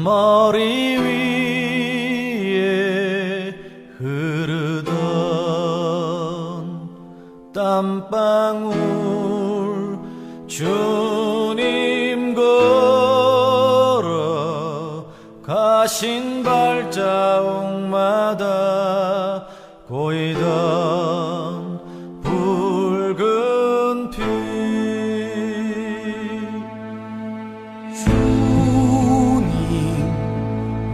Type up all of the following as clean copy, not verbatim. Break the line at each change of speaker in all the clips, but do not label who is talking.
머리 위에 흐르던 땀방울 주님 걸어 가신 발자국마다 고이던 붉은 피 주님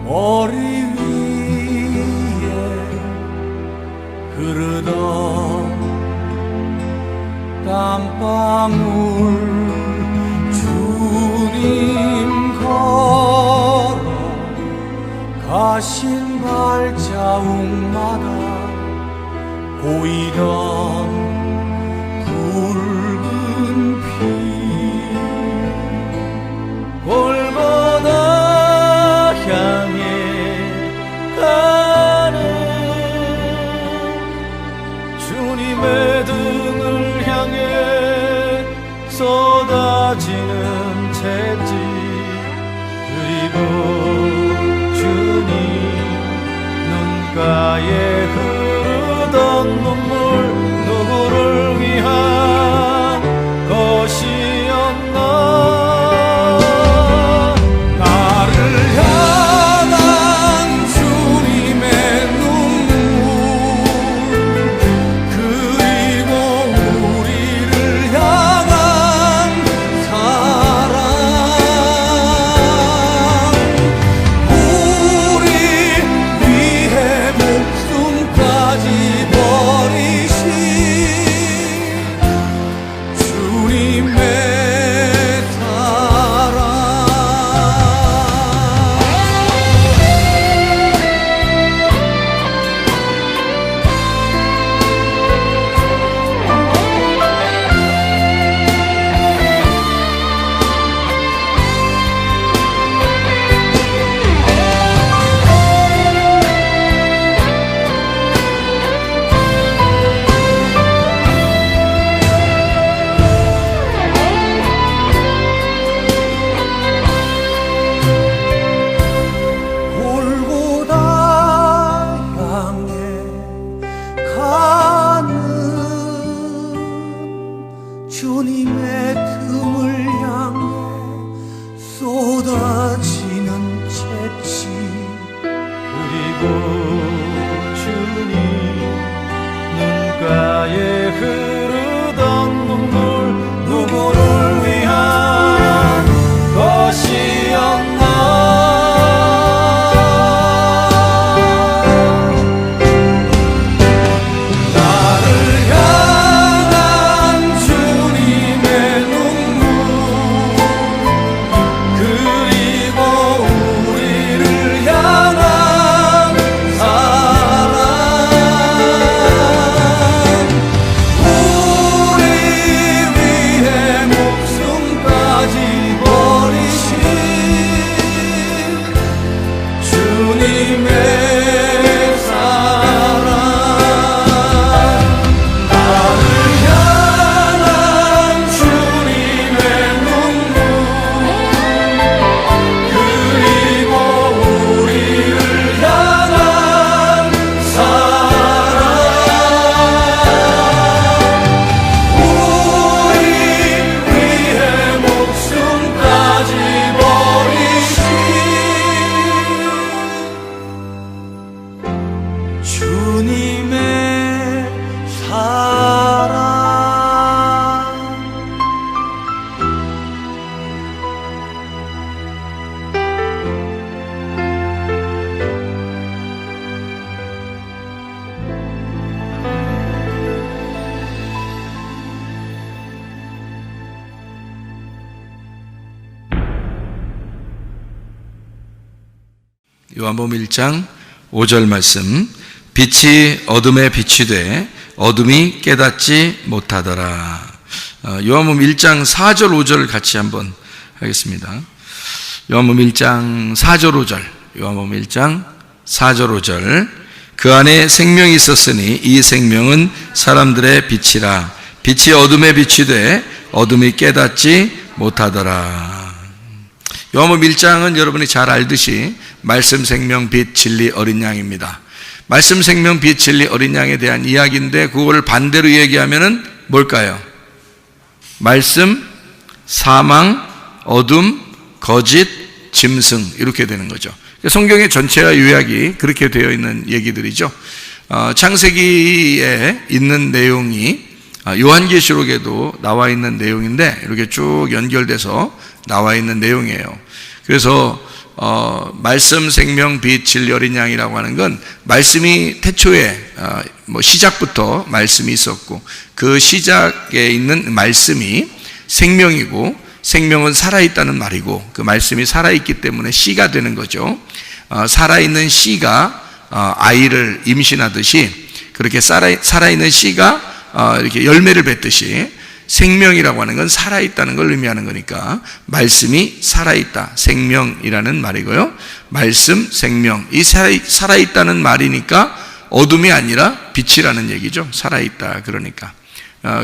머리 위에 흐르던 땀방울 주님 걸어 가신 발자국마다 고이던 붉은 피 골고다 향해 가는 주님의 등을 향해 쏟아지는 채찍 그리고 주님 눈가에 흐르던 눈물 누구를 위한 것이었나 나를 향한 주님의 눈물 그리고 우리를 향한 사랑 우리 위해 목숨까지 버리신 주님의 사랑 골고다 향해 가는 주님의 등을 향해 쏟아지는 채찍 그리고 주님 눈가에 흐르던 눈물 누구를 위한 것이었나 나를 향한 주님의 눈물 그리고 우리를 향한 사랑 우리 위해 목숨까지 버리신 주님의 사랑 나를 향한 주님의 눈물 그리고 우리를 향한 사랑 우리 위해 목숨까지 버리신 주님의 사랑
요한복음 1장 5절 말씀 빛이 어둠에 빛이 돼 어둠이 깨닫지 못하더라. 요한복음 1장 4절 5절 같이 한번 하겠습니다. 요한복음 1장 4절 5절 요한복음 1장 4절 5절 그 안에 생명이 있었으니 이 생명은 사람들의 빛이라 빛이 어둠에 빛이 돼 어둠이 깨닫지 못하더라. 요한복음 1장은 여러분이 잘 알듯이 말씀, 생명, 빛, 진리, 어린 양입니다. 말씀, 생명, 빛, 진리, 어린 양에 대한 이야기인데 그거를 반대로 얘기하면은 뭘까요? 말씀, 사망, 어둠, 거짓, 짐승 이렇게 되는 거죠. 성경의 전체가 요약이 그렇게 되어 있는 얘기들이죠. 창세기에 있는 내용이 요한계시록에도 나와 있는 내용인데 이렇게 쭉 연결돼서 나와 있는 내용이에요. 그래서 말씀, 생명, 빛, 진리, 어린 양이라고 하는 건 말씀이 태초에 시작부터 말씀이 있었고 그 시작에 있는 말씀이 생명이고 생명은 살아있다는 말이고 그 말씀이 살아있기 때문에 씨가 되는 거죠. 살아있는 씨가 아이를 임신하듯이 그렇게 살아있는 씨가 이렇게 열매를 맺듯이 생명이라고 하는 건 살아있다는 걸 의미하는 거니까 말씀이 살아있다, 생명이라는 말이고요. 말씀, 생명, 이 살아있다는 말이니까 어둠이 아니라 빛이라는 얘기죠. 살아있다 그러니까.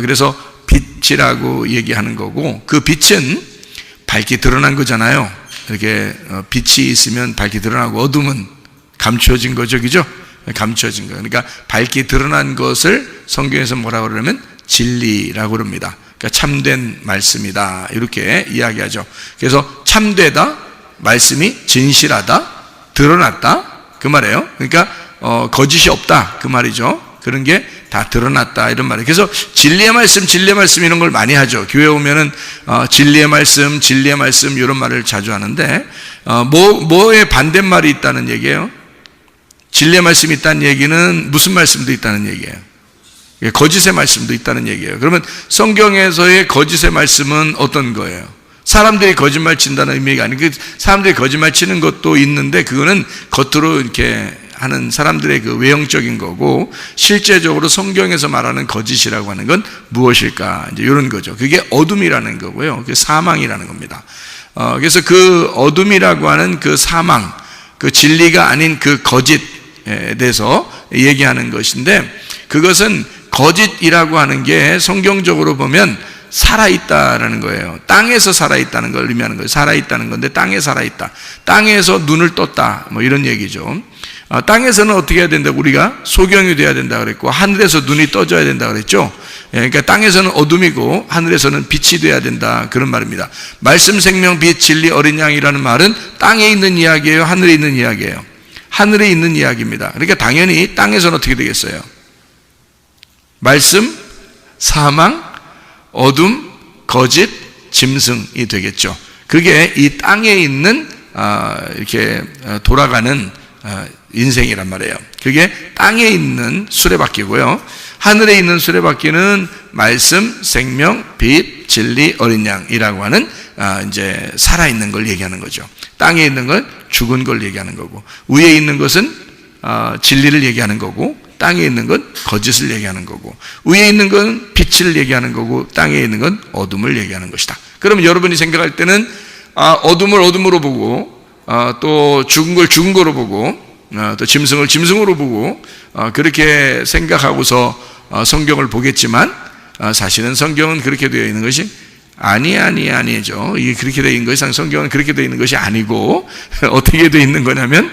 그래서 빛이라고 얘기하는 거고 그 빛은 밝게 드러난 거잖아요. 이렇게 빛이 있으면 밝게 드러나고 어둠은 감춰진 거죠, 그죠? 감춰진 거. 그러니까 밝게 드러난 것을 성경에서 뭐라고 그러냐면 진리라고 그럽니다. 그러니까 참된 말씀이다 이렇게 이야기하죠. 그래서 참되다, 말씀이 진실하다, 드러났다 그 말이에요. 그러니까 거짓이 없다 그 말이죠. 그런 게 다 드러났다 이런 말이에요. 그래서 진리의 말씀, 진리의 말씀 이런 걸 많이 하죠. 교회 오면은 진리의 말씀, 진리의 말씀 이런 말을 자주 하는데 뭐에 반대말이 있다는 얘기예요? 진리의 말씀이 있다는 얘기는 무슨 말씀도 있다는 얘기예요? 거짓의 말씀도 있다는 얘기예요. 그러면 성경에서의 거짓의 말씀은 어떤 거예요? 사람들이 거짓말 친다는 의미가 아니고 사람들이 거짓말 치는 것도 있는데 그거는 겉으로 이렇게 하는 사람들의 그 외형적인 거고 실제적으로 성경에서 말하는 거짓이라고 하는 건 무엇일까? 이제 이런 거죠. 그게 어둠이라는 거고요. 그게 사망이라는 겁니다. 그래서 그 어둠이라고 하는 그 사망, 그 진리가 아닌 그 거짓에 대해서 얘기하는 것인데 그것은 거짓이라고 하는 게 성경적으로 보면 살아있다라는 거예요. 땅에서 살아있다는 걸 의미하는 거예요. 살아있다는 건데 땅에 살아있다. 땅에서 눈을 떴다. 뭐 이런 얘기죠. 땅에서는 어떻게 해야 된다고 우리가 소경이 돼야 된다 그랬고 하늘에서 눈이 떠져야 된다 그랬죠. 그러니까 땅에서는 어둠이고 하늘에서는 빛이 돼야 된다 그런 말입니다. 말씀, 생명, 빛, 진리, 어린 양이라는 말은 땅에 있는 이야기예요, 하늘에 있는 이야기예요? 하늘에 있는 이야기입니다. 그러니까 당연히 땅에서는 어떻게 되겠어요? 말씀, 사망, 어둠, 거짓, 짐승이 되겠죠. 그게 이 땅에 있는 이렇게 돌아가는 인생이란 말이에요. 그게 땅에 있는 수레바퀴고요. 하늘에 있는 수레바퀴는 말씀, 생명, 빛, 진리, 어린 양이라고 하는 이제 살아있는 걸 얘기하는 거죠. 땅에 있는 건 죽은 걸 얘기하는 거고 위에 있는 것은 진리를 얘기하는 거고 땅에 있는 건 거짓을 얘기하는 거고 위에 있는 건 빛을 얘기하는 거고 땅에 있는 건 어둠을 얘기하는 것이다. 그러면 여러분이 생각할 때는 어둠을 어둠으로 보고 또 죽은 걸 죽은 거로 보고 또 짐승을 짐승으로 보고 그렇게 생각하고서 성경을 보겠지만 사실은 성경은 그렇게 되어 있는 것이 아니죠. 이게 그렇게 되어 있는 것이 성경은 그렇게 되어 있는 것이 아니고 어떻게 되어 있는 거냐면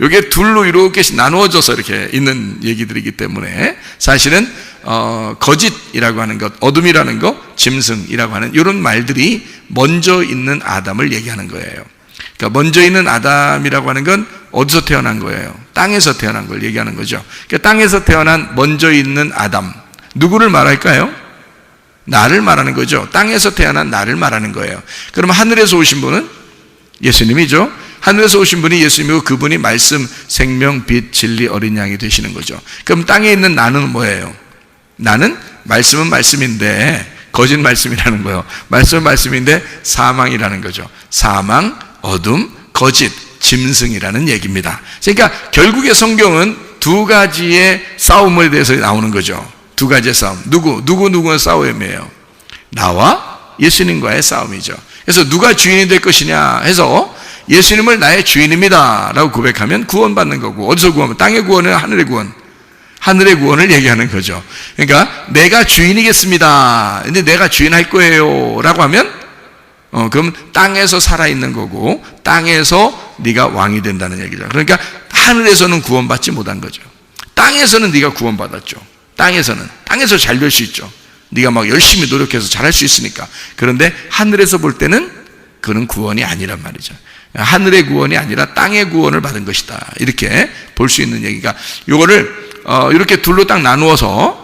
이게 둘로 이렇게 나누어져서 이렇게 있는 얘기들이기 때문에 사실은 거짓이라고 하는 것, 어둠이라는 것, 짐승이라고 하는 이런 말들이 먼저 있는 아담을 얘기하는 거예요. 그러니까 먼저 있는 아담이라고 하는 건 어디서 태어난 거예요? 땅에서 태어난 걸 얘기하는 거죠. 그러니까 땅에서 태어난 먼저 있는 아담, 누구를 말할까요? 나를 말하는 거죠. 땅에서 태어난 나를 말하는 거예요. 그러면 하늘에서 오신 분은 예수님이죠. 하늘에서 오신 분이 예수님이고 그분이 말씀, 생명, 빛, 진리, 어린 양이 되시는 거죠. 그럼 땅에 있는 나는 뭐예요? 나는 말씀은 말씀인데 거짓 말씀이라는 거예요. 말씀은 말씀인데 사망이라는 거죠. 사망, 어둠, 거짓, 짐승이라는 얘기입니다. 그러니까 결국에 성경은 두 가지의 싸움에 대해서 나오는 거죠. 두 가지의 싸움. 누구와 싸움이에요? 나와 예수님과의 싸움이죠. 그래서 누가 주인이 될 것이냐 해서 예수님을 나의 주인입니다 라고 고백하면 구원받는 거고, 어디서 구원? 땅의 구원은 하늘의 구원. 하늘의 구원을 얘기하는 거죠. 그러니까 내가 주인이겠습니다. 근데 내가 주인 할 거예요 라고 하면 그럼 땅에서 살아있는 거고 땅에서 네가 왕이 된다는 얘기죠. 그러니까 하늘에서는 구원받지 못한 거죠. 땅에서는 네가 구원받았죠. 땅에서 잘 될 수 있죠. 네가 막 열심히 노력해서 잘할 수 있으니까. 그런데 하늘에서 볼 때는 그는 구원이 아니란 말이죠. 하늘의 구원이 아니라 땅의 구원을 받은 것이다. 이렇게 볼 수 있는 얘기가, 요거를 이렇게 둘로 딱 나누어서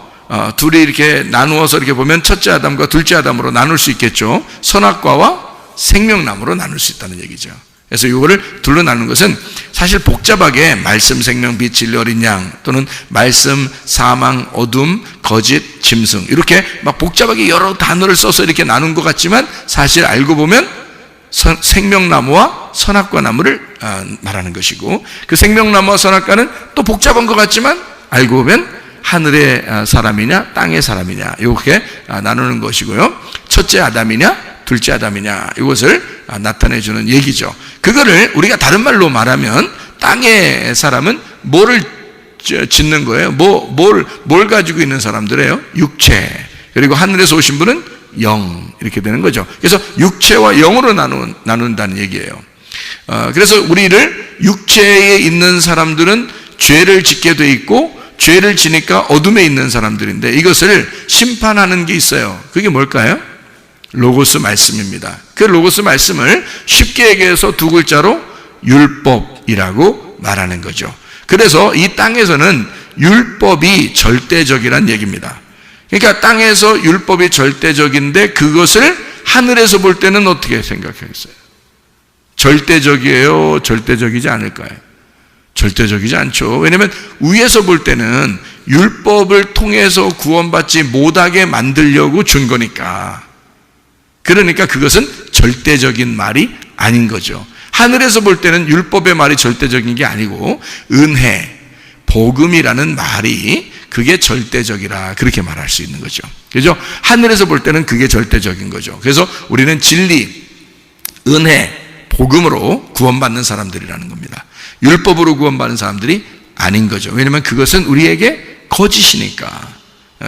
둘이 이렇게 나누어서 이렇게 보면 첫째 아담과 둘째 아담으로 나눌 수 있겠죠. 선악과와 생명나무로 나눌 수 있다는 얘기죠. 그래서 이거를 둘로 나누는 것은 사실 복잡하게 말씀, 생명, 빛, 진리, 어린 양, 또는 말씀, 사망, 어둠, 거짓, 짐승, 이렇게 막 복잡하게 여러 단어를 써서 이렇게 나눈 것 같지만 사실 알고 보면 생명나무와 선악과 나무를 말하는 것이고, 그 생명나무와 선악과는 또 복잡한 것 같지만 알고 보면 하늘의 사람이냐 땅의 사람이냐 이렇게 나누는 것이고요. 첫째 아담이냐 둘째 아담이냐 이것을 나타내주는 얘기죠. 그거를 우리가 다른 말로 말하면 땅의 사람은 뭐를 짓는 거예요? 뭘 가지고 있는 사람들이에요? 육체. 그리고 하늘에서 오신 분은 영, 이렇게 되는 거죠. 그래서 육체와 영으로 나눈다는 얘기예요. 그래서 우리를 육체에 있는 사람들은 죄를 짓게 돼 있고, 죄를 지니까 어둠에 있는 사람들인데 이것을 심판하는 게 있어요. 그게 뭘까요? 로고스 말씀입니다. 그 로고스 말씀을 쉽게 얘기해서 두 글자로 율법이라고 말하는 거죠. 그래서 이 땅에서는 율법이 절대적이란 얘기입니다. 그러니까 땅에서 율법이 절대적인데 그것을 하늘에서 볼 때는 어떻게 생각하겠어요? 절대적이에요? 절대적이지 않을까요? 절대적이지 않죠. 왜냐하면 위에서 볼 때는 율법을 통해서 구원받지 못하게 만들려고 준 거니까. 그러니까 그것은 절대적인 말이 아닌 거죠. 하늘에서 볼 때는 율법의 말이 절대적인 게 아니고 은혜, 복음이라는 말이 그게 절대적이라 그렇게 말할 수 있는 거죠. 그죠? 하늘에서 볼 때는 그게 절대적인 거죠. 그래서 우리는 진리, 은혜, 복음으로 구원받는 사람들이라는 겁니다. 율법으로 구원받는 사람들이 아닌 거죠. 왜냐하면 그것은 우리에게 거짓이니까.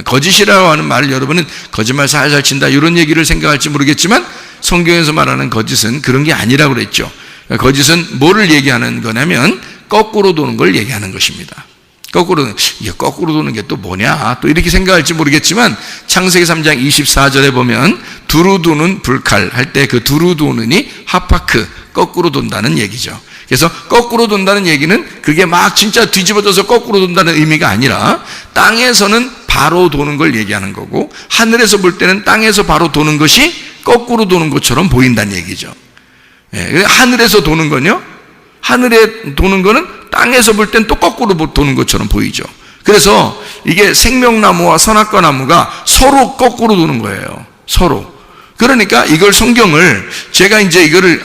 거짓이라고 하는 말을 여러분은 거짓말 살살 친다 이런 얘기를 생각할지 모르겠지만 성경에서 말하는 거짓은 그런 게 아니라고 그랬죠. 거짓은 뭐를 얘기하는 거냐면 거꾸로 도는 걸 얘기하는 것입니다. 거꾸로 도는 게 또 뭐냐 또 이렇게 생각할지 모르겠지만 창세기 3장 24절에 보면 두루 도는 불칼 할 때 그 두루 도는이 하파크, 거꾸로 돈다는 얘기죠. 그래서 거꾸로 돈다는 얘기는 그게 막 진짜 뒤집어져서 거꾸로 돈다는 의미가 아니라 땅에서는 바로 도는 걸 얘기하는 거고, 하늘에서 볼 때는 땅에서 바로 도는 것이 거꾸로 도는 것처럼 보인다는 얘기죠. 하늘에서 도는 건요, 하늘에 도는 거는 땅에서 볼 땐 또 거꾸로 도는 것처럼 보이죠. 그래서 이게 생명나무와 선악과 나무가 서로 거꾸로 도는 거예요. 서로. 그러니까 이걸 성경을 제가 이제 이걸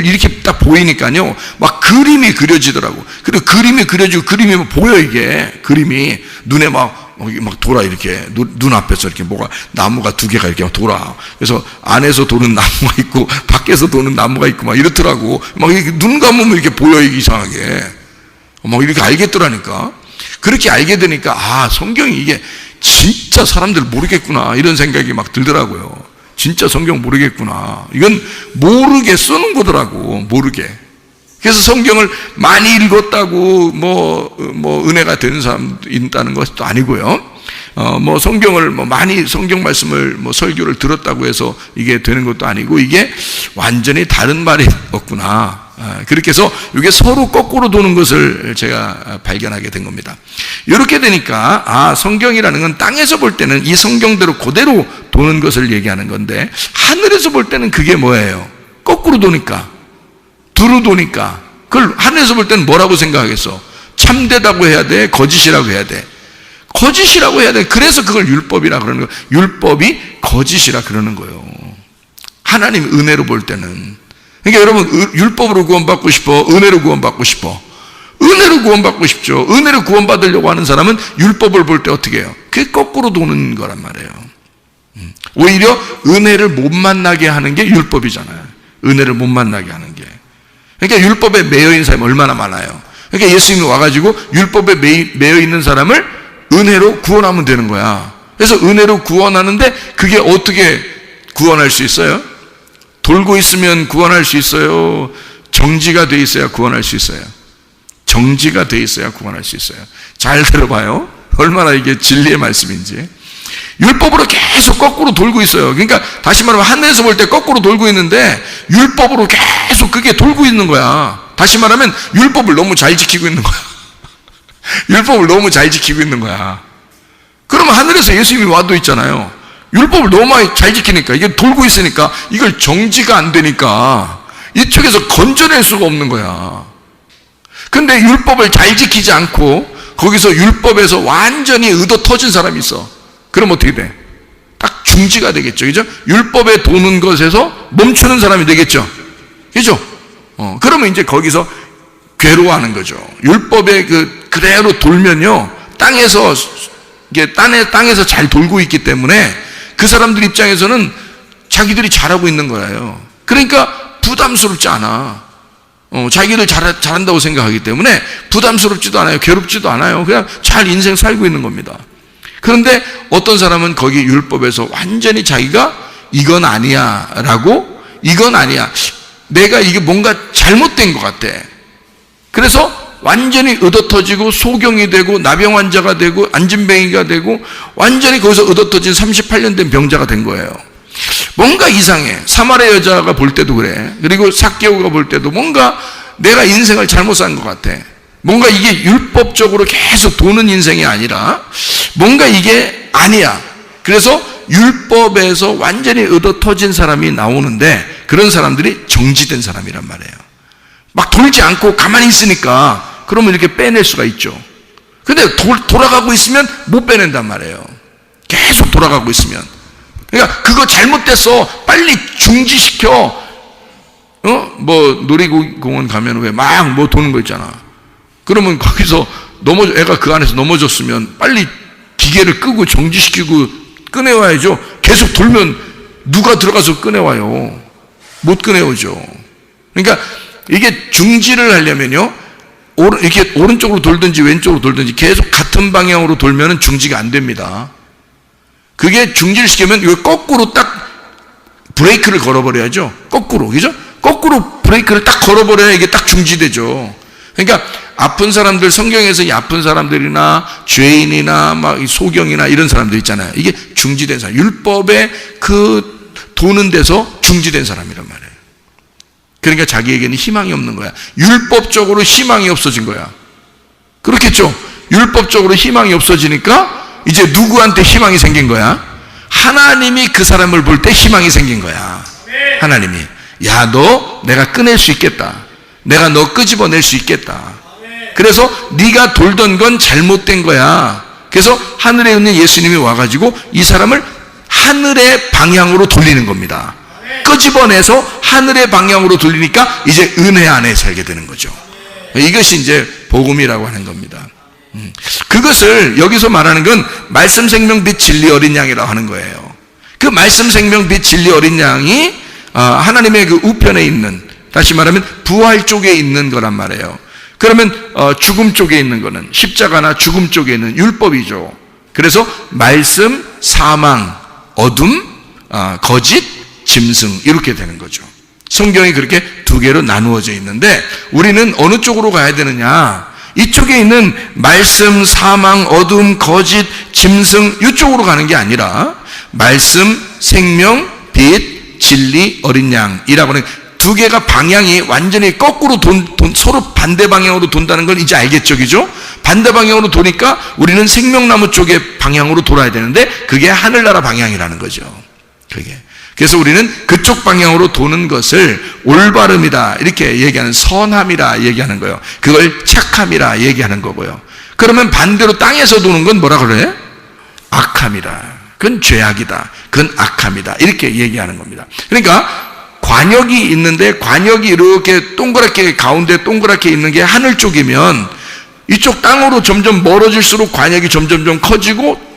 이렇게 딱 보이니까요, 막 그림이 그려지더라고. 그리고 그림이 그려지고 그림이 보여. 이게 그림이 눈에 막 돌아. 이렇게 눈 앞에서 이렇게 나무가 두 개가 이렇게 돌아. 그래서 안에서 도는 나무가 있고 밖에서 도는 나무가 있고 막 이렇더라고. 막 이렇게 눈 감으면 이렇게 보여. 이게 이상하게 막 이렇게 알겠더라니까. 그렇게 알게 되니까 성경이 이게 진짜 사람들 모르겠구나 이런 생각이 막 들더라고요. 진짜 성경 모르겠구나. 이건 모르게 쓰는 거더라고. 모르게. 그래서 성경을 많이 읽었다고 은혜가 되는 사람 있다는 것도 아니고요. 성경을 많이 성경 말씀을 설교를 들었다고 해서 이게 되는 것도 아니고, 이게 완전히 다른 말이었구나. 그렇게 해서 이게 서로 거꾸로 도는 것을 제가 발견하게 된 겁니다. 이렇게 되니까 성경이라는 건 땅에서 볼 때는 이 성경대로 그대로 도는 것을 얘기하는 건데, 하늘에서 볼 때는 그게 뭐예요? 거꾸로 도니까, 두루 도니까. 그걸 하늘에서 볼 때는 뭐라고 생각하겠어? 참되다고 해야 돼? 거짓이라고 해야 돼? 거짓이라고 해야 돼. 그래서 그걸 율법이라 그러는 거예요. 율법이 거짓이라 그러는 거예요. 하나님 은혜로 볼 때는. 그러니까 여러분, 율법으로 구원받고 싶어? 은혜로 구원받고 싶어? 은혜로 구원받고 싶죠. 은혜로 구원받으려고 하는 사람은 율법을 볼 때 어떻게 해요? 그게 거꾸로 도는 거란 말이에요. 오히려 은혜를 못 만나게 하는 게 율법이잖아요. 은혜를 못 만나게 하는 게. 그러니까 율법에 매여 있는 사람이 얼마나 많아요. 그러니까 예수님이 와가지고 율법에 매여 있는 사람을 은혜로 구원하면 되는 거야. 그래서 은혜로 구원하는데 그게 어떻게 구원할 수 있어요? 돌고 있으면 구원할 수 있어요? 정지가 돼 있어야 구원할 수 있어요? 정지가 돼 있어야 구원할 수 있어요. 잘 들어봐요. 얼마나 이게 진리의 말씀인지. 율법으로 계속 거꾸로 돌고 있어요. 그러니까 다시 말하면 하늘에서 볼 때 거꾸로 돌고 있는데 율법으로 계속 그게 돌고 있는 거야. 다시 말하면 율법을 너무 잘 지키고 있는 거야. 율법을 너무 잘 지키고 있는 거야. 그러면 하늘에서 예수님이 와도 있잖아요. 율법을 너무 많이 잘 지키니까 이게 돌고 있으니까 이걸 정지가 안 되니까 이쪽에서 건져낼 수가 없는 거야. 근데 율법을 잘 지키지 않고 거기서 율법에서 완전히 의도 터진 사람이 있어. 그럼 어떻게 돼? 딱 중지가 되겠죠. 그죠? 율법에 도는 것에서 멈추는 사람이 되겠죠. 그죠? 그러면 이제 거기서 괴로워하는 거죠. 율법에 그대로 돌면요. 땅에서 이게 땅에서 잘 돌고 있기 때문에 그 사람들 입장에서는 자기들이 잘하고 있는 거예요. 그러니까 부담스럽지 않아. 자기들 잘한다고 생각하기 때문에 부담스럽지도 않아요. 괴롭지도 않아요. 그냥 잘 인생 살고 있는 겁니다. 그런데 어떤 사람은 거기 율법에서 완전히 자기가 이건 아니야 라고, 이건 아니야, 내가 이게 뭔가 잘못된 것 같아. 그래서 완전히 의도터지고 소경이 되고 나병 환자가 되고 안진뱅이가 되고 완전히 거기서 의도터진 38년 된 병자가 된 거예요. 뭔가 이상해. 사마리아 여자가 볼 때도 그래. 그리고 삭개오가 볼 때도 뭔가 내가 인생을 잘못 산 것 같아. 뭔가 이게 율법적으로 계속 도는 인생이 아니라 뭔가 이게 아니야. 그래서 율법에서 완전히 의도터진 사람이 나오는데 그런 사람들이 정지된 사람이란 말이에요. 막 돌지 않고 가만히 있으니까 그러면 이렇게 빼낼 수가 있죠. 근데 돌아가고 있으면 못 빼낸단 말이에요. 계속 돌아가고 있으면. 그러니까 그거 잘못됐어. 빨리 중지시켜. 뭐 놀이공원 가면 왜 막 뭐 도는 거 있잖아. 그러면 거기서 애가 그 안에서 넘어졌으면 빨리 기계를 끄고 정지시키고 꺼내와야죠. 계속 돌면 누가 들어가서 꺼내와요? 못 꺼내오죠. 그러니까 이게 중지를 하려면요, 이렇게 오른쪽으로 돌든지 왼쪽으로 돌든지 계속 같은 방향으로 돌면은 중지가 안 됩니다. 그게 중지를 시키면 이거 거꾸로 딱 브레이크를 걸어버려야죠. 거꾸로, 그죠? 거꾸로 브레이크를 딱 걸어버려야 이게 딱 중지되죠. 그러니까 아픈 사람들, 성경에서 이 아픈 사람들이나 죄인이나 막 소경이나 이런 사람들 있잖아요. 이게 중지된 사람, 율법에 그 도는 데서 중지된 사람이란 말이에요. 그러니까 자기에게는 희망이 없는 거야. 율법적으로 희망이 없어진 거야. 그렇겠죠? 율법적으로 희망이 없어지니까 이제 누구한테 희망이 생긴 거야? 하나님이 그 사람을 볼 때 희망이 생긴 거야. 하나님이, 야, 너 내가 꺼낼 수 있겠다. 내가 너 끄집어낼 수 있겠다. 그래서 네가 돌던 건 잘못된 거야. 그래서 하늘에 있는 예수님이 와가지고 이 사람을 하늘의 방향으로 돌리는 겁니다. 끄집어내서 하늘의 방향으로 돌리니까 이제 은혜 안에 살게 되는 거죠. 이것이 이제 복음이라고 하는 겁니다. 그것을 여기서 말하는 건 말씀 생명 빛 진리 어린 양이라고 하는 거예요. 그 말씀 생명 빛 진리 어린 양이 하나님의 그 우편에 있는, 다시 말하면 부활 쪽에 있는 거란 말이에요. 그러면 죽음 쪽에 있는 거는, 십자가나 죽음 쪽에 있는 율법이죠. 그래서 말씀, 사망, 어둠, 거짓, 짐승, 이렇게 되는 거죠. 성경이 그렇게 두 개로 나누어져 있는데 우리는 어느 쪽으로 가야 되느냐? 이쪽에 있는 말씀, 사망, 어둠, 거짓, 짐승, 이쪽으로 가는 게 아니라 말씀, 생명, 빛, 진리, 어린 양이라고 하는 두 개가 방향이 완전히 거꾸로 서로 반대 방향으로 돈다는 걸 이제 알겠죠, 그죠? 반대 방향으로 도니까 우리는 생명나무 쪽의 방향으로 돌아야 되는데 그게 하늘나라 방향이라는 거죠. 그게. 그래서 우리는 그쪽 방향으로 도는 것을 올바름이다 이렇게 얘기하는, 선함이라 얘기하는 거예요. 그걸 착함이라 얘기하는 거고요. 그러면 반대로 땅에서 도는 건 뭐라 그래? 악함이다. 그건 죄악이다. 그건 악함이다. 이렇게 얘기하는 겁니다. 그러니까 관역이 있는데 관역이 이렇게 동그랗게 가운데 동그랗게 있는 게 하늘 쪽이면 이쪽 땅으로 점점 멀어질수록 관역이 점점 커지고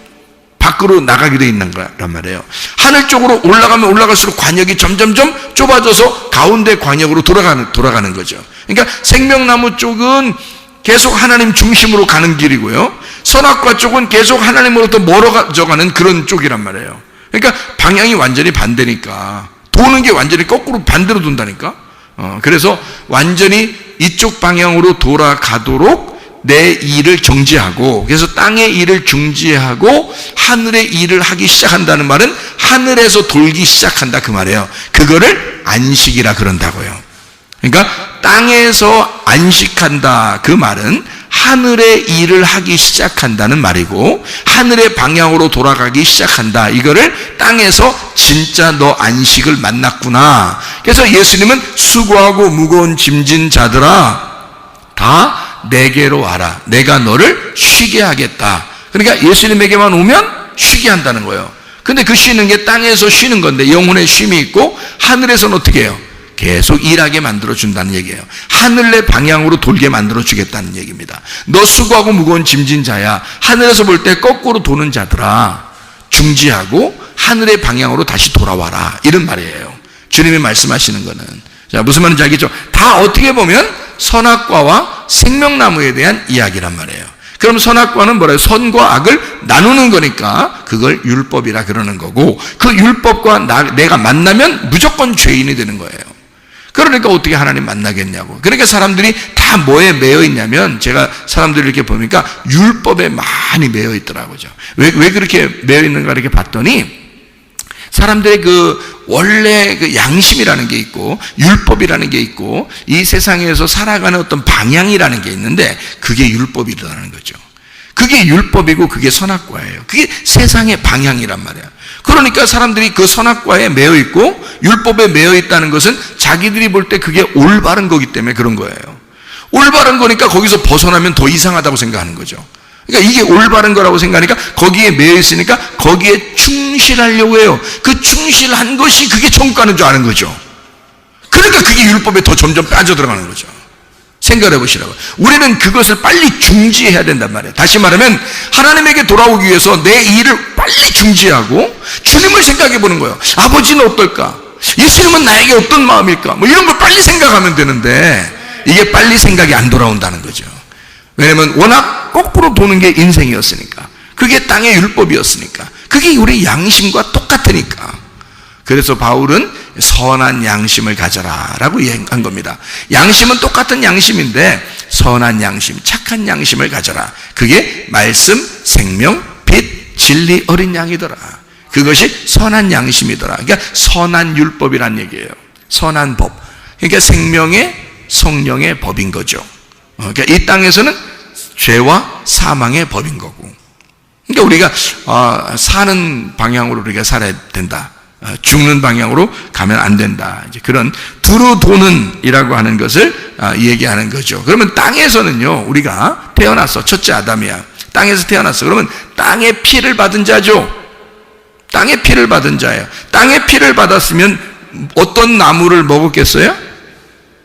밖으로 나가게 돼 있는 거란 말이에요. 하늘 쪽으로 올라가면 올라갈수록 관역이 점점점 좁아져서 가운데 관역으로 돌아가는 거죠. 그러니까 생명나무 쪽은 계속 하나님 중심으로 가는 길이고요. 선악과 쪽은 계속 하나님으로부터 멀어져 가는 그런 쪽이란 말이에요. 그러니까 방향이 완전히 반대니까 도는 게 완전히 거꾸로 반대로 돈다니까. 그래서 완전히 이쪽 방향으로 돌아가도록 내 일을 정지하고, 그래서 땅의 일을 중지하고 하늘의 일을 하기 시작한다는 말은 하늘에서 돌기 시작한다 그 말이에요. 그거를 안식이라 그런다고요. 그러니까 땅에서 안식한다 그 말은 하늘의 일을 하기 시작한다는 말이고, 하늘의 방향으로 돌아가기 시작한다, 이거를 땅에서 진짜 너 안식을 만났구나. 그래서 예수님은 수고하고 무거운 짐진 자들아 다 내게로 와라, 내가 너를 쉬게 하겠다. 그러니까 예수님에게만 오면 쉬게 한다는 거예요. 근데 그 쉬는 게 땅에서 쉬는 건데 영혼의 쉼이 있고, 하늘에서는 어떻게 해요? 계속 일하게 만들어준다는 얘기예요. 하늘의 방향으로 돌게 만들어주겠다는 얘기입니다. 너 수고하고 무거운 짐진 자야, 하늘에서 볼 때 거꾸로 도는 자들아 중지하고 하늘의 방향으로 다시 돌아와라, 이런 말이에요. 주님이 말씀하시는 거는, 자, 무슨 말인지 알겠죠? 다 어떻게 보면 선악과와 생명나무에 대한 이야기란 말이에요. 그럼 선악과는 뭐래요? 선과 악을 나누는 거니까 그걸 율법이라 그러는 거고, 그 율법과 내가 만나면 무조건 죄인이 되는 거예요. 그러니까 어떻게 하나님 만나겠냐고. 그러니까 사람들이 다 뭐에 매여 있냐면, 제가 사람들을 이렇게 보니까 율법에 많이 매여 있더라고요. 왜 그렇게 매여 있는가 이렇게 봤더니, 사람들의 그 원래 그 양심이라는 게 있고 율법이라는 게 있고, 이 세상에서 살아가는 어떤 방향이라는 게 있는데 그게 율법이라는 거죠. 그게 율법이고 그게 선악과예요. 그게 세상의 방향이란 말이에요. 그러니까 사람들이 그 선악과에 매여 있고 율법에 매여 있다는 것은 자기들이 볼 때 그게 올바른 거기 때문에 그런 거예요. 올바른 거니까 거기서 벗어나면 더 이상하다고 생각하는 거죠. 그러니까 이게 올바른 거라고 생각하니까 거기에 매여 있으니까 거기에 충실하려고 해요. 그 충실한 것이 그게 천국 가는 줄 아는 거죠. 그러니까 그게 율법에 더 점점 빠져들어가는 거죠. 생각해 보시라고. 우리는 그것을 빨리 중지해야 된단 말이에요. 다시 말하면 하나님에게 돌아오기 위해서 내 일을 빨리 중지하고 주님을 생각해 보는 거예요. 아버지는 어떨까? 예수님은 나에게 어떤 마음일까? 뭐 이런 걸 빨리 생각하면 되는데 이게 빨리 생각이 안 돌아온다는 거죠. 왜냐면 워낙 거꾸로 도는 게 인생이었으니까, 그게 땅의 율법이었으니까, 그게 우리 양심과 똑같으니까. 그래서 바울은 선한 양심을 가져라 라고 한 겁니다. 양심은 똑같은 양심인데 선한 양심, 착한 양심을 가져라. 그게 말씀, 생명, 빛, 진리 어린 양이더라. 그것이 선한 양심이더라. 그러니까 선한 율법이란 얘기예요. 선한 법. 그러니까 생명의 성령의 법인 거죠. 그러니까 이 땅에서는 죄와 사망의 법인 거고, 그러니까 우리가 사는 방향으로 우리가 살아야 된다, 죽는 방향으로 가면 안 된다, 이제 그런 두루 도는 이라고 하는 것을 얘기하는 거죠. 그러면 땅에서는요, 우리가 태어났어. 첫째 아담이야. 땅에서 태어났어. 그러면 땅의 피를 받은 자죠. 땅의 피를 받은 자예요. 땅의 피를 받았으면 어떤 나무를 먹었겠어요?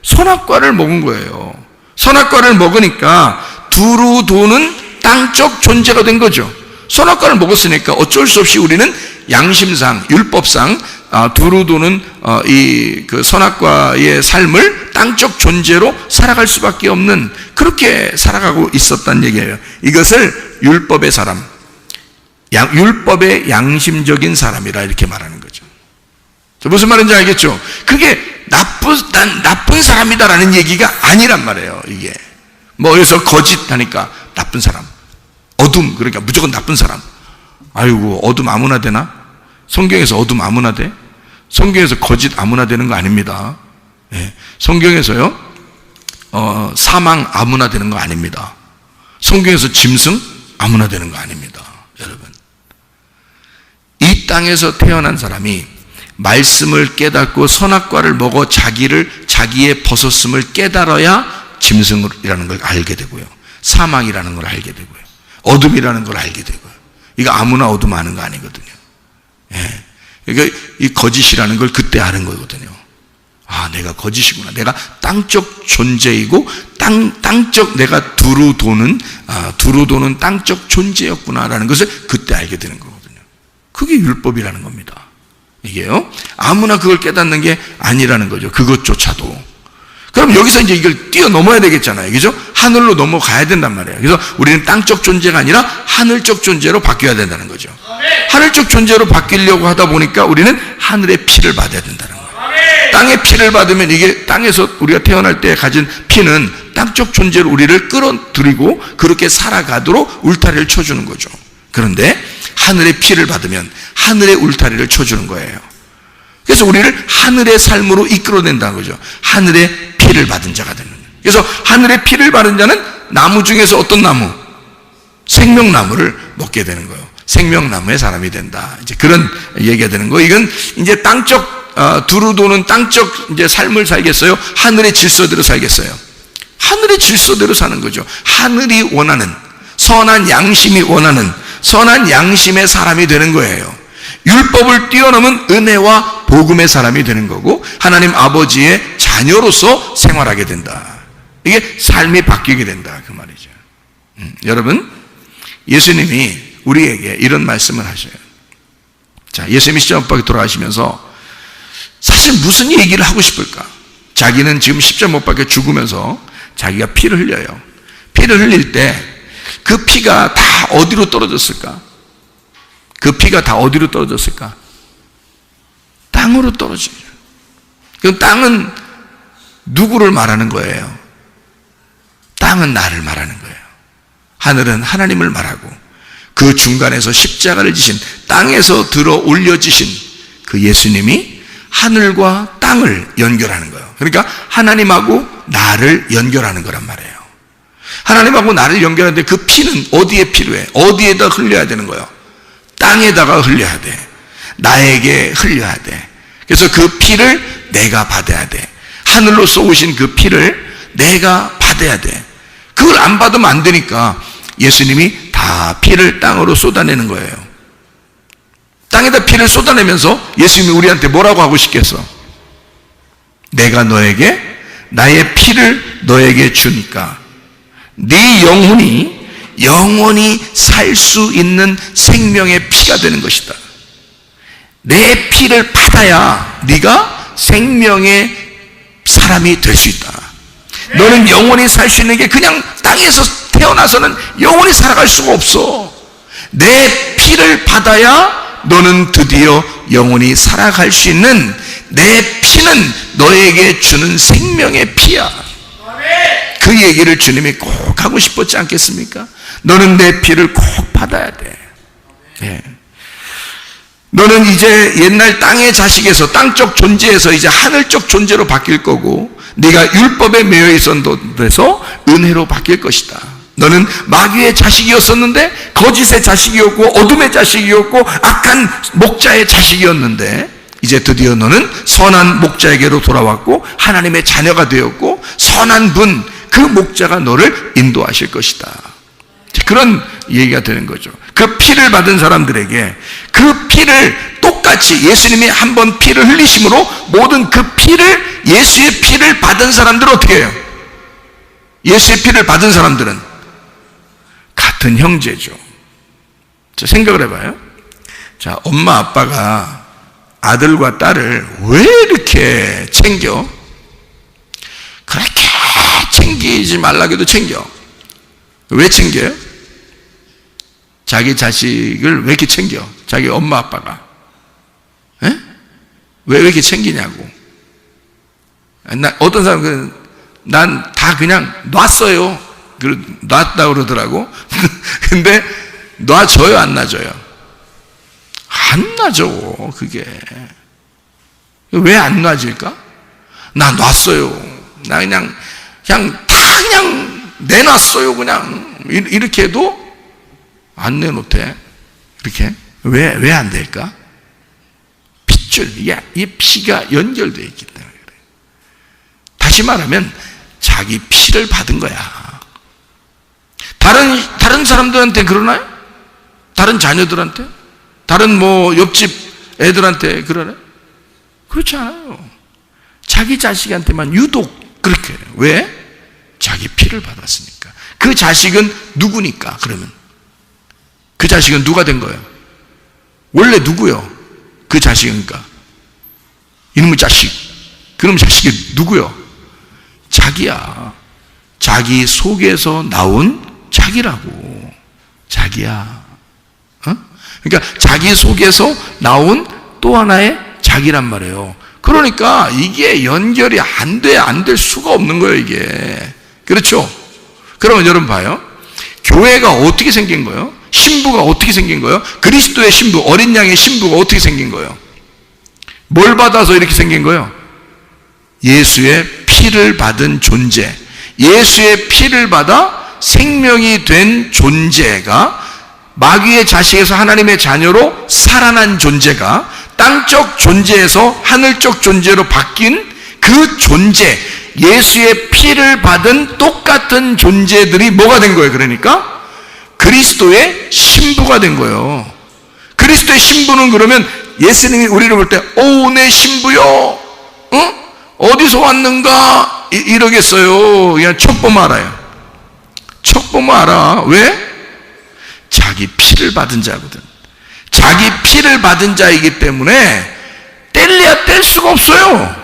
선악과를 먹은 거예요. 선악과를 먹으니까 두루 도는 땅적 존재가 된 거죠. 선악과를 먹었으니까 어쩔 수 없이 우리는 양심상, 율법상 두루 도는 이 그 선악과의 삶을 땅적 존재로 살아갈 수밖에 없는, 그렇게 살아가고 있었다는 얘기예요. 이것을 율법의 사람, 율법의 양심적인 사람이라 이렇게 말하는 거죠. 무슨 말인지 알겠죠? 그게 나쁜 사람이다라는 얘기가 아니란 말이에요. 이게 뭐 그래서 거짓하니까 나쁜 사람, 어둠 그러니까 무조건 나쁜 사람. 아이고, 어둠 아무나 되나? 성경에서 어둠 아무나 돼? 성경에서 거짓 아무나 되는 거 아닙니다. 예. 성경에서요 사망 아무나 되는 거 아닙니다. 성경에서 짐승 아무나 되는 거 아닙니다. 여러분, 이 땅에서 태어난 사람이 말씀을 깨닫고 선악과를 먹어 자기의 벗었음을 깨달아야 짐승이라는 걸 알게 되고요, 사망이라는 걸 알게 되고요, 어둠이라는 걸 알게 되고요. 이거 아무나 어둠 아는 거 아니거든요. 예. 그러니까 이 거짓이라는 걸 그때 아는 거거든요. 아, 내가 거짓이구나. 내가 땅적 존재이고 땅적 내가 두루 도는 땅적 존재였구나라는 것을 그때 알게 되는 거거든요. 그게 율법이라는 겁니다. 이게요, 아무나 그걸 깨닫는 게 아니라는 거죠. 그것조차도. 그럼 여기서 이제 이걸 뛰어넘어야 되겠잖아요. 그죠? 하늘로 넘어가야 된단 말이에요. 그래서 우리는 땅적 존재가 아니라 하늘적 존재로 바뀌어야 된다는 거죠. 하늘적 존재로 바뀌려고 하다 보니까 우리는 하늘의 피를 받아야 된다는 거예요. 땅의 피를 받으면 이게 땅에서 우리가 태어날 때 가진 피는 땅적 존재로 우리를 끌어들이고 그렇게 살아가도록 울타리를 쳐주는 거죠. 그런데 하늘의 피를 받으면 하늘의 울타리를 쳐주는 거예요. 그래서 우리를 하늘의 삶으로 이끌어낸다는 거죠. 하늘의 피를 받은 자가 되는 거예요. 그래서 하늘의 피를 받은 자는 나무 중에서 어떤 나무? 생명나무를 먹게 되는 거예요. 생명나무의 사람이 된다. 이제 그런 얘기가 되는 거. 이건 이제 땅적 두루 도는 땅적 이제 삶을 살겠어요? 하늘의 질서대로 살겠어요? 하늘의 질서대로 사는 거죠. 하늘이 원하는 선한 양심이 원하는 선한 양심의 사람이 되는 거예요. 율법을 뛰어넘은 은혜와 복음의 사람이 되는 거고 하나님 아버지의 자녀로서 생활하게 된다. 이게 삶이 바뀌게 된다 그 말이죠. 여러분, 예수님이 우리에게 이런 말씀을 하셔요. 자, 예수님이 십자가 돌아가시면서 사실 무슨 얘기를 하고 싶을까? 자기는 지금 십자가 못 박혀 죽으면서 자기가 피를 흘려요. 피를 흘릴 때 그 피가 다 어디로 떨어졌을까? 그 피가 다 어디로 떨어졌을까? 땅으로 떨어져요. 그 땅은 누구를 말하는 거예요? 땅은 나를 말하는 거예요. 하늘은 하나님을 말하고 그 중간에서 십자가를 지신 땅에서 들어 올려지신 그 예수님이 하늘과 땅을 연결하는 거예요. 그러니까 하나님하고 나를 연결하는 거란 말이에요. 하나님하고 나를 연결하는데 그 피는 어디에 필요해? 어디에다 흘려야 되는 거예요? 땅에다가 흘려야 돼. 나에게 흘려야 돼. 그래서 그 피를 내가 받아야 돼. 하늘로서 오신 그 피를 내가 받아야 돼. 그걸 안 받으면 안 되니까 예수님이 다 피를 땅으로 쏟아내는 거예요. 땅에다 피를 쏟아내면서 예수님이 우리한테 뭐라고 하고 싶겠어? 내가 너에게 나의 피를 너에게 주니까 네 영혼이 살 수 있는 생명의 피가 되는 것이다. 내 피를 받아야 네가 생명의 사람이 될 수 있다. 너는 영원히 살 수 있는 게 그냥 땅에서 태어나서는 영원히 살아갈 수가 없어. 내 피를 받아야 너는 드디어 영원히 살아갈 수 있는 내 피는 너에게 주는 생명의 피야. 그 얘기를 주님이 꼭 하고 싶었지 않겠습니까? 너는 내 피를 꼭 받아야 돼. 예. 너는 이제 옛날 땅의 자식에서 땅적 존재에서 이제 하늘적 존재로 바뀔 거고 네가 율법에 매여 있었는데서 은혜로 바뀔 것이다. 너는 마귀의 자식이었었는데 거짓의 자식이었고 어둠의 자식이었고 악한 목자의 자식이었는데 이제 드디어 너는 선한 목자에게로 돌아왔고 하나님의 자녀가 되었고 선한 분 그 목자가 너를 인도하실 것이다. 그런 얘기가 되는 거죠. 그 피를 받은 사람들에게 그 피를 똑같이 예수님이 한 번 피를 흘리심으로 모든 그 피를 예수의 피를 받은 사람들은 어떻게 해요? 예수의 피를 받은 사람들은 같은 형제죠. 자, 생각을 해봐요. 자, 엄마 아빠가 아들과 딸을 왜 이렇게 챙겨? 그렇게 챙기지 말라고 해도 챙겨. 왜 챙겨요? 자기 자식을 왜 이렇게 챙겨? 자기 엄마 아빠가. 에? 왜 이렇게 챙기냐고. 어떤 사람은 난 다 그냥 놨어요. 놨다 그러더라고. 근데 놔줘요, 안 놔줘요? 안 놔줘, 그게. 왜 안 놔질까? 나 놨어요. 나 그냥 다 그냥 내놨어요. 그냥 이렇게 해도 안 내놓대. 이렇게 왜 안 될까? 핏줄, 이 피가 연결되어 있기 때문에 그래. 다시 말하면 자기 피를 받은 거야. 다른 사람들한테 그러나요? 다른 자녀들한테? 다른 옆집 애들한테 그러나요? 그렇지 않아요. 자기 자식한테만 유독 그렇게 해요. 왜? 자기 피를 받았으니까. 그 자식은 누구니까? 그러면 그 자식은 누가 된 거예요? 원래 누구요? 그 자식이니까 이놈의 자식. 그놈 자식이 누구요? 자기야. 자기 속에서 나온 자기라고. 자기야. 그러니까 자기 속에서 나온 또 하나의 자기란 말이에요. 그러니까 이게 연결이 안 될 수가 없는 거예요, 이게. 그렇죠? 그러면 여러분 봐요. 교회가 어떻게 생긴 거예요? 신부가 어떻게 생긴 거예요? 그리스도의 신부, 어린 양의 신부가 어떻게 생긴 거예요? 뭘 받아서 이렇게 생긴 거예요? 예수의 피를 받은 존재, 예수의 피를 받아 생명이 된 존재가, 마귀의 자식에서 하나님의 자녀로 살아난 존재가 땅적 존재에서 하늘적 존재로 바뀐 그 존재, 예수의 피를 받은 똑같은 존재들이 뭐가 된 거예요? 그러니까 그리스도의 신부가 된 거예요. 그리스도의 신부는 그러면 예수님이 우리를 볼 때, 오, 내 신부요, 응? 어디서 왔는가 이러겠어요. 그냥 첫 보면 알아요. 첫 보면 알아. 왜? 자기 피를 받은 자거든. 자기 피를 받은 자이기 때문에 뗄래야 뗄 수가 없어요.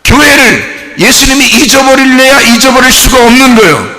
교회를 예수님이 잊어버릴래야 잊어버릴 수가 없는 거예요.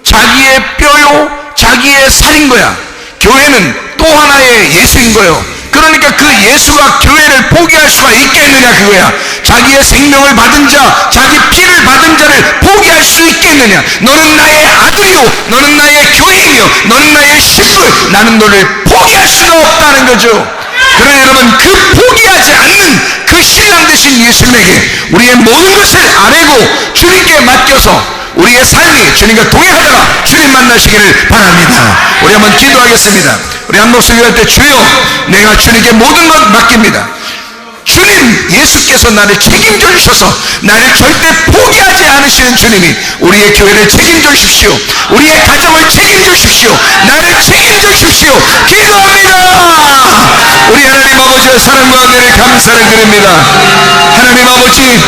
자기의 뼈요, 자기의 살인 거야. 교회는 또 하나의 예수인 거예요. 그러니까 그 예수가 교회를 포기할 수가 있겠느냐, 그거야. 자기의 생명을 받은 자, 자기 피를 받은 자를 포기할 수 있겠느냐. 너는 나의 아들이요, 너는 나의 교회이며, 너는 나의 신부, 나는 너를 포기할 수가 없다는 거죠. 그러나 여러분, 그 포기하지 않는 그 신랑 되신 예수님에게 우리의 모든 것을 아뢰고 주님께 맡겨서 우리의 삶이 주님과 동행하다가 주님 만나시기를 바랍니다. 우리 한번 기도하겠습니다. 우리 한 목소리 할 때, 주여, 내가 주님께 모든 것 맡깁니다. 주님, 예수께서 나를 책임져 주셔서 나를 절대 포기하지 않으시는 주님이 우리의 교회를 책임져 주십시오. 우리의 가정을 책임져 주십시오. 나를 책임져 주십시오. 기도합니다. 우리 하나님 아버지의 사랑과 은혜를 감사를 드립니다. 하나님 아버지,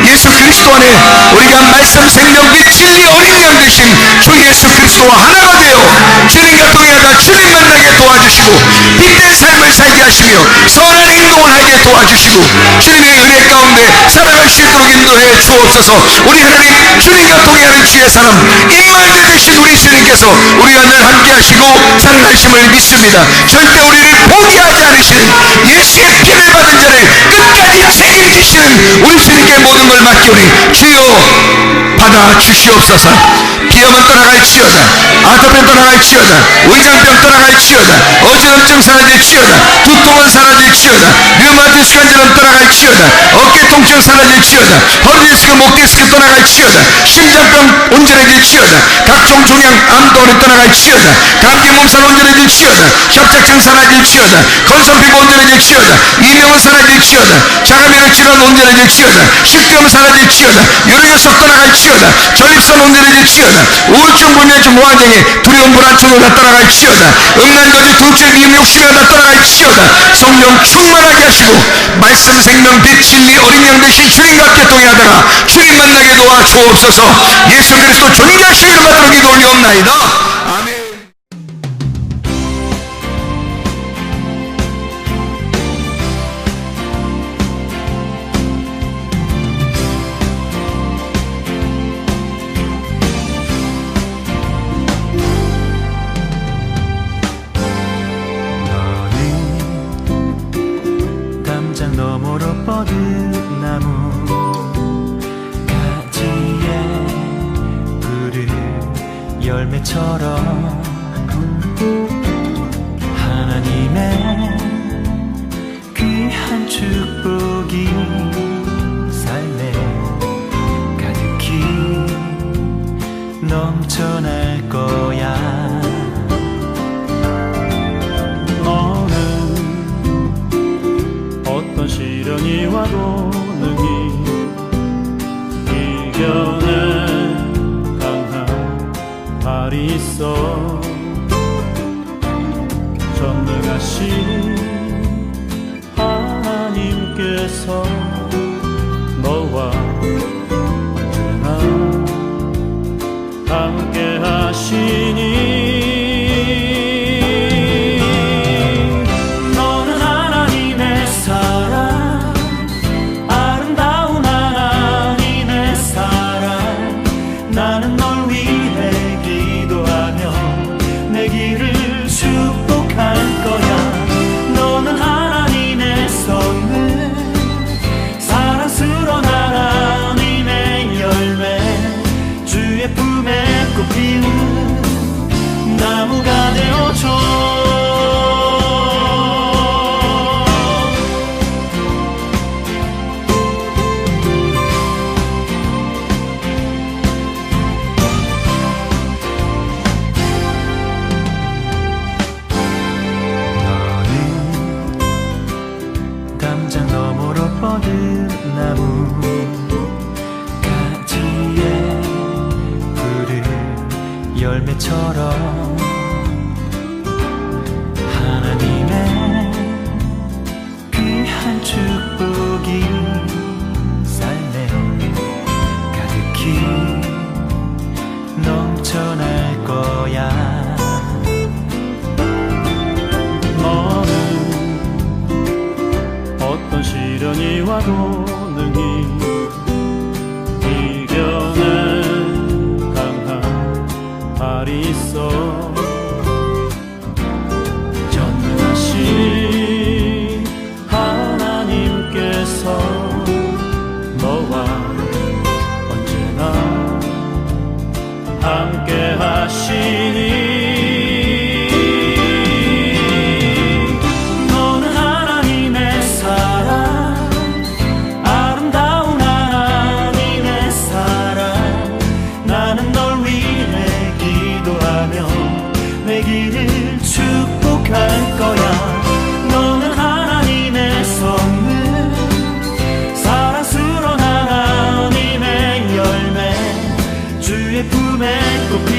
예수 그리스도 안에 우리가 말씀, 생명, 빛, 진리, 어린 양 되신 주 예수 그리스도와 하나가 되어 주님과 동행하다 주님 만나게 도와주시고, 빛된 삶을 살게 하시며 선한 행동을 하게 도와주시고, 주님의 은혜 가운데 살아갈 수 있도록 인도해 주옵소서. 우리 하나님, 주님과 동행하는 주의 사람, 임마누엘 되신 우리 주님께서 우리와 늘 함께 하시고 살아가심을 믿습니다. 절대 우리를 포기하지 않으시는, 예수의 피를 받은 자를 끝까지 책임지시는 우리 주님께 모든 걸 맡기오니 주여 받아 주시옵소서. 비염은 떠나갈지어다, 아토피 떠나갈지어다, 의장병 떠나갈지어다, 어지럼증 사라질지어다, 두통은 사라질지어다, 류마티스 관절은 떠나갈지어다, 어깨 통증 사라질지어다, 허리 디스크, 목 디스크 떠나갈지어다, 심장병 온전해질지어다, 각종 종양 암덩어리 떠나갈지어다, 감기 몸살 온전해질지어다, 협착증 사라질지어다, 건선 피부 온전해질지어다, 이명은 사라질지어다, 자가면역 질환 온전해질지어다, 식도염 사라질지어다, 요령요석 떠나갈지어다, 전립선 온전해질지어다, 우울증, 불면증, 무한장애, 두려움, 불안, 충동 다 떠나갈지어다, 음란거지, 둘째, 미움, 욕심이 다 떠나갈지어다. 성령 충만하게 하시고 말씀, 생명, 빛, 진리, 어린 양 되신 주님과 함께 동행하다가 주님 만나게 도와 주옵소서. 예수 그리스도 존귀하신 이름 받들어 기도 올리옵나이다. 아멘.
너머로 뻗은 나무 가지에 푸른 열매처럼 하나님의 귀한 축복이 삶에 가득히 넘쳐날 거야. 어떤 시련이 와도 능히 이겨낼 강한 발이 있어. 전능하신 하나님께서 너와 언제나 함께 하시니
축복할 거야. 너는 하나님의 손을
꽃피는 나무가 되어줘. 담장 너머로 뻗은 나무 가지에 푸른 열매처럼 하나님의 귀한 축복이 삶에 가득히 넘쳐날 거야. 어떤 시련이 와도 능히 이겨낸 강한 발이 있어. 전능하신 하나님께서 너와 언제나 함께 하시니 내 길을 축복할 거야. 너는 하나님의 선물, 사랑스러운 하나님의 열매, 주의 품에 꼽히